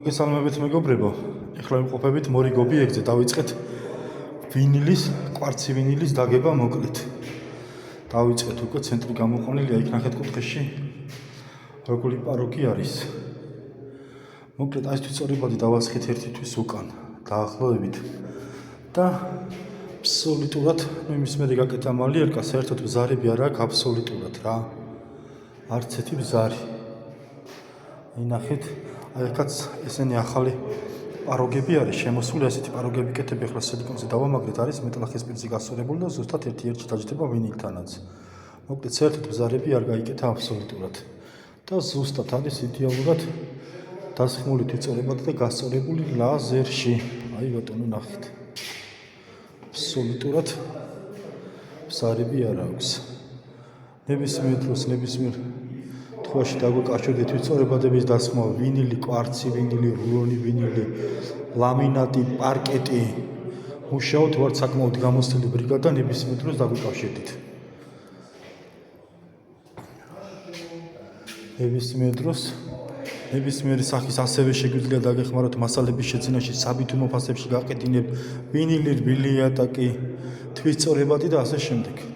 გესალმებით მეგობრებო, ეხლა ვიმყოფებით მორიგ ობიექტზე, დავიწყეთ ვინილის, კვარცი ვინილის დაგება მოკლედ. დავიწყეთ უკვე ცენტრი გამოყვანილია იქ ნახეთ კუთხეში. როგორი პაროგი არის. მოკლედ აი ეს თვითწორებადი დავასხეთ ერთი თვის უკან, დაახლოებით. და აბსოლუტურად, იმის მერე გაკეთა მალიერკა, საერთოდ ბზარები არ აქვს აბსოლუტურად რა. არც ერთი ბზარი. აი ნახეთ აი აქაც ესენი ახალი პაროგები არის შემოსული, ასეთი პაროგები კეთები ახლა სილიკონზე დავამაგრეთ, არის მეტალახის პირზე გასწორებული და ზუსტად ერთ-ერთი დაჯდება ვინილთანაც. მოკლედ საერთოდ ბზარები არ გაიკეთა აბსოლუტურად. და ზუსტად არის იდეალურად დასხმული თვითწორებადი და გასწორებული ლაზერში. აი ბატონო ნახეთ. აბსოლუტურად ბზარები არ აქვს. ნებისმიერ დროს, ნებისმიერ თვაში დაგვეკავშირდეთ თვითწორებადების დასხმა, ვინილი, კვარცი ვინილი, რულონი ვინილი, ლამინატი, პარკეტი. მუშაობთ, ვართ საკმაოდ გამოცდილი ბრიგადა, ნებისმიერ დროს დაგვეკავშირდით. ნებისმიერ დროს, ნებისმიერი სახის ასევე შეგვიძლია დაგეხმაროთ მასალების შეძენაში, საბითუმო ფასებში გაყედინებ, ვინილი, რბილი ატაკი, თვითწორებადი და ასე შემდეგ.